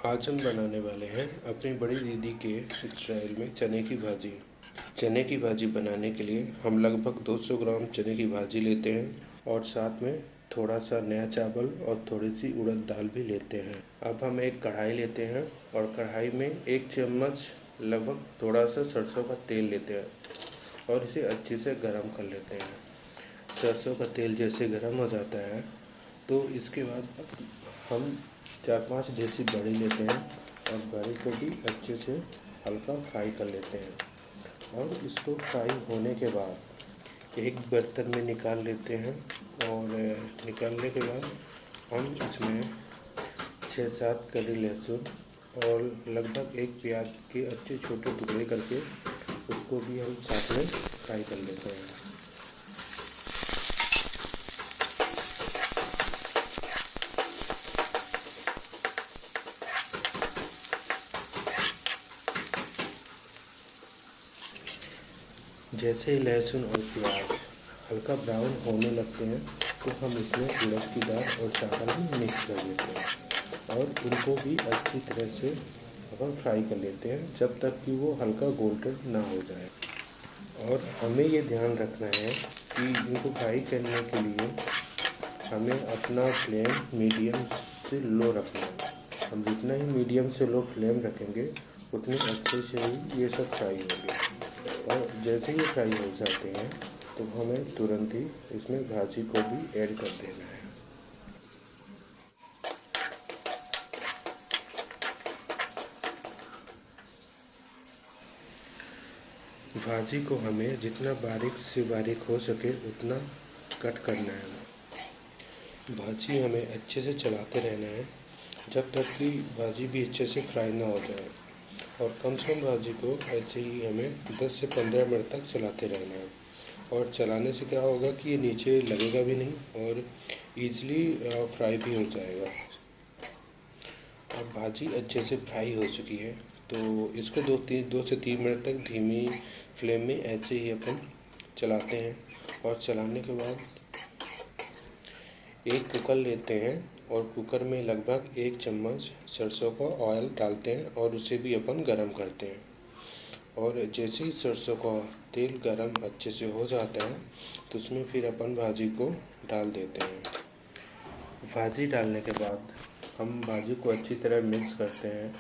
आज हम बनाने वाले हैं अपनी बड़ी दीदी के स्टाइल में चने की भाजी। चने की भाजी बनाने के लिए हम लगभग 200 ग्राम चने की भाजी लेते हैं और साथ में थोड़ा सा नया चावल और थोड़ी सी उड़द दाल भी लेते हैं। अब हम एक कढ़ाई लेते हैं और कढ़ाई में 1 चम्मच लगभग थोड़ा सा सरसों का तेल लेते हैं और इसे अच्छे से गर्म कर लेते हैं। सरसों का तेल जैसे गर्म हो जाता है तो इसके बाद हम 4-5 देसी बड़ी लेते हैं और बड़ी को भी अच्छे से हल्का फ्राई कर लेते हैं और इसको फ्राई होने के बाद एक बर्तन में निकाल लेते हैं और निकालने के बाद हम इसमें 6-7 कली लहसुन और लगभग एक प्याज के अच्छे छोटे टुकड़े करके उसको भी हम साथ में फ्राई कर लेते हैं। जैसे ही लहसुन और प्याज हल्का ब्राउन होने लगते हैं तो हम इसमें उड़द की दाल और चावल भी मिक्स कर देते हैं और उनको भी अच्छी तरह से हम फ्राई कर लेते हैं जब तक कि वो हल्का गोल्डन ना हो जाए। और हमें ये ध्यान रखना है कि इनको फ्राई करने के लिए हमें अपना फ्लेम मीडियम से लो रखना है। हम जितना ही मीडियम से लो फ्लेम रखेंगे उतने अच्छे से ही ये सब फ्राई होंगे। और जैसे ही फ्राई हो जाते हैं तो हमें तुरंत ही इसमें भाजी को भी ऐड कर देना है। भाजी को हमें जितना बारीक से बारीक हो सके उतना कट करना है। भाजी हमें अच्छे से चलाते रहना है जब तक कि भाजी भी अच्छे से फ्राई ना हो जाए और कम से कम भाजी को ऐसे ही हमें 10 से 15 मिनट तक चलाते रहना है। और चलाने से क्या होगा कि ये नीचे लगेगा भी नहीं और ईज़िली फ्राई भी हो जाएगा। अब भाजी अच्छे से फ्राई हो चुकी है तो इसको 2 से 3 मिनट तक धीमी फ्लेम में ऐसे ही अपन चलाते हैं। और चलाने के बाद एक कुकर लेते हैं और कुकर में लगभग 1 चम्मच सरसों का ऑयल डालते हैं और उसे भी अपन गरम करते हैं। और जैसे ही सरसों का तेल गरम अच्छे से हो जाता है तो उसमें फिर अपन भाजी को डाल देते हैं। भाजी डालने के बाद हम भाजी को अच्छी तरह मिक्स करते हैं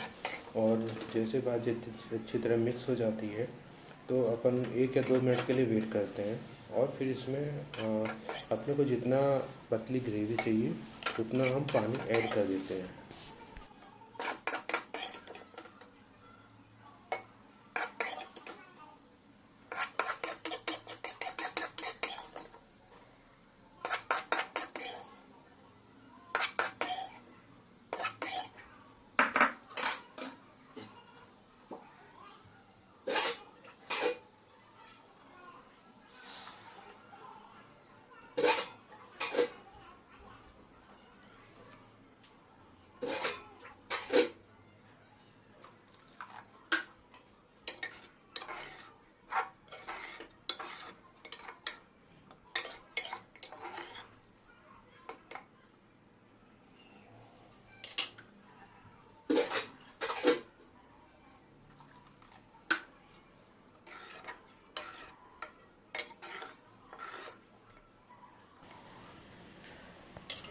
और जैसे भाजी अच्छी तरह मिक्स हो जाती है तो अपन 1 या 2 मिनट के लिए वेट करते हैं और फिर इसमें अपने को जितना पतली ग्रेवी चाहिए उतना हम पानी ऐड कर देते हैं।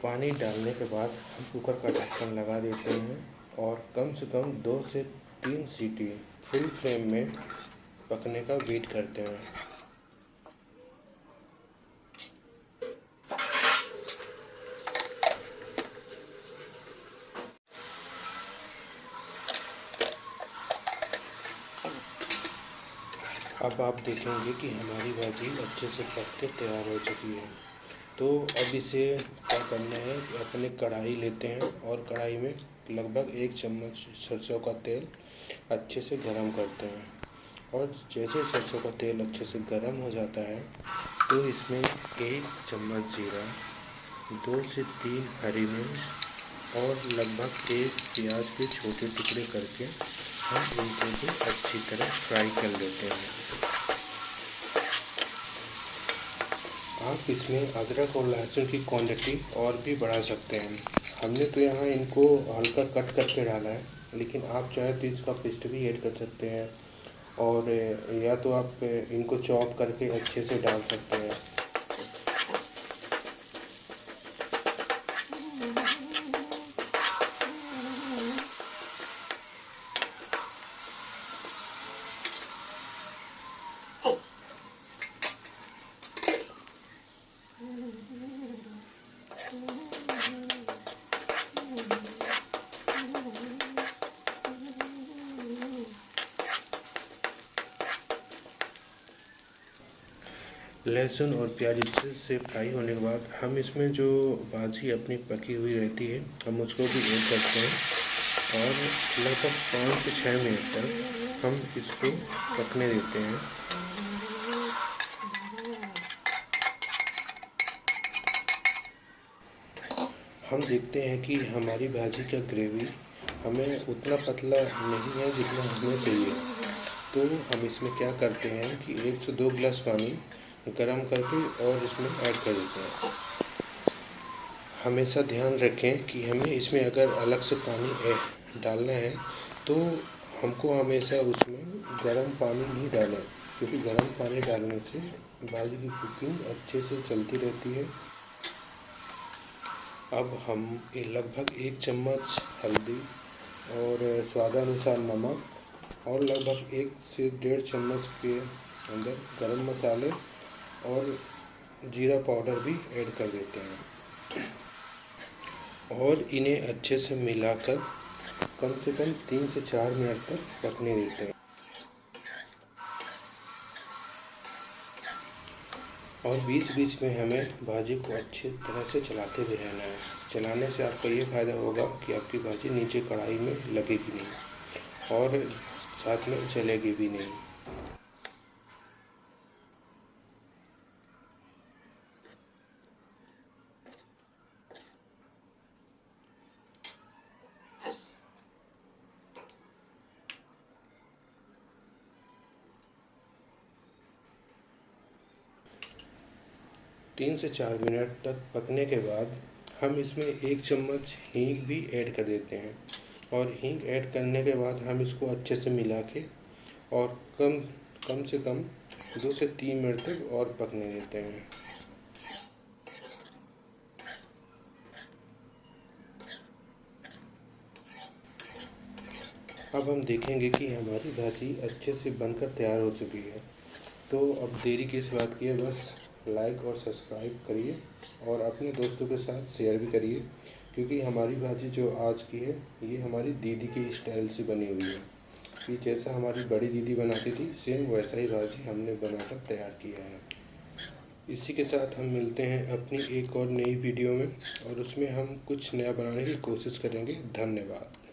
पानी डालने के बाद हम कुकर का ढक्कन लगा देते हैं और कम से कम 2 से 3 सीटी फुल फ्लेम में पकने का वेट करते हैं। अब आप देखेंगे कि हमारी भाजी अच्छे से पक के तैयार हो चुकी है। तो अब इसे क्या करना है, अपने कढ़ाई लेते हैं और कढ़ाई में लगभग 1 चम्मच सरसों का तेल अच्छे से गरम करते हैं। और जैसे सरसों का तेल अच्छे से गरम हो जाता है तो इसमें 1 चम्मच जीरा, 2 से 3 हरी मिर्च और लगभग 1 प्याज के छोटे टुकड़े करके हम इनको भी अच्छी तरह फ्राई कर लेते हैं। आप इसमें अदरक और लहसुन की क्वांटिटी और भी बढ़ा सकते हैं। हमने तो यहाँ इनको हल्का कट करके डाला है लेकिन आप चाहें तो इसका पेस्ट भी ऐड कर सकते हैं, और या तो आप इनको चॉप करके अच्छे से डाल सकते हैं। लहसुन और प्याज अच्छे से फ्राई होने के बाद हम इसमें जो भाजी अपनी पकी हुई रहती है हम उसको भी ऐड करते हैं, और लगभग 5 से 6 मिनट तक हम इसको पकने देते हैं। हम देखते हैं कि हमारी भाजी का ग्रेवी हमें उतना पतला नहीं है जितना हमें चाहिए, तो हम इसमें क्या करते हैं कि 1 से 2 गिलास पानी गरम करके और इसमें ऐड कर देते हैं। हमेशा ध्यान रखें कि हमें इसमें अगर अलग से पानी डालना है तो हमको हमेशा उसमें गर्म पानी नहीं डालें, क्योंकि गर्म पानी डालने से भाजी की कुकिंग अच्छे से चलती रहती है। अब हम लगभग 1 चम्मच हल्दी और स्वादानुसार नमक और लगभग 1 से 1.5 चम्मच के अंदर गरम मसाले और जीरा पाउडर भी ऐड कर देते हैं, और इन्हें अच्छे से मिलाकर कम से कम 3 से 4 मिनट तक पकने देते हैं। और बीच बीच में हमें भाजी को अच्छी तरह से चलाते भी रहना है। चलाने से आपका ये फ़ायदा होगा कि आपकी भाजी नीचे कढ़ाई में लगेगी नहीं और साथ में जलेगी भी नहीं। तीन से 4 मिनट तक पकने के बाद हम इसमें 1 चम्मच हींग भी ऐड कर देते हैं, और हींग ऐड करने के बाद हम इसको अच्छे से मिला के और कम से कम 2 से 3 मिनट तक और पकने देते हैं। अब हम देखेंगे कि हमारी भाजी अच्छे से बनकर तैयार हो चुकी है। तो अब देरी किस बात की है, बस लाइक और सब्सक्राइब करिए और अपने दोस्तों के साथ शेयर भी करिए, क्योंकि हमारी भाजी जो आज की है ये हमारी दीदी के स्टाइल से बनी हुई है। कि जैसा हमारी बड़ी दीदी बनाती थी सेम वैसा ही भाजी हमने बनाकर तैयार किया है। इसी के साथ हम मिलते हैं अपनी एक और नई वीडियो में, और उसमें हम कुछ नया बनाने की कोशिश करेंगे। धन्यवाद।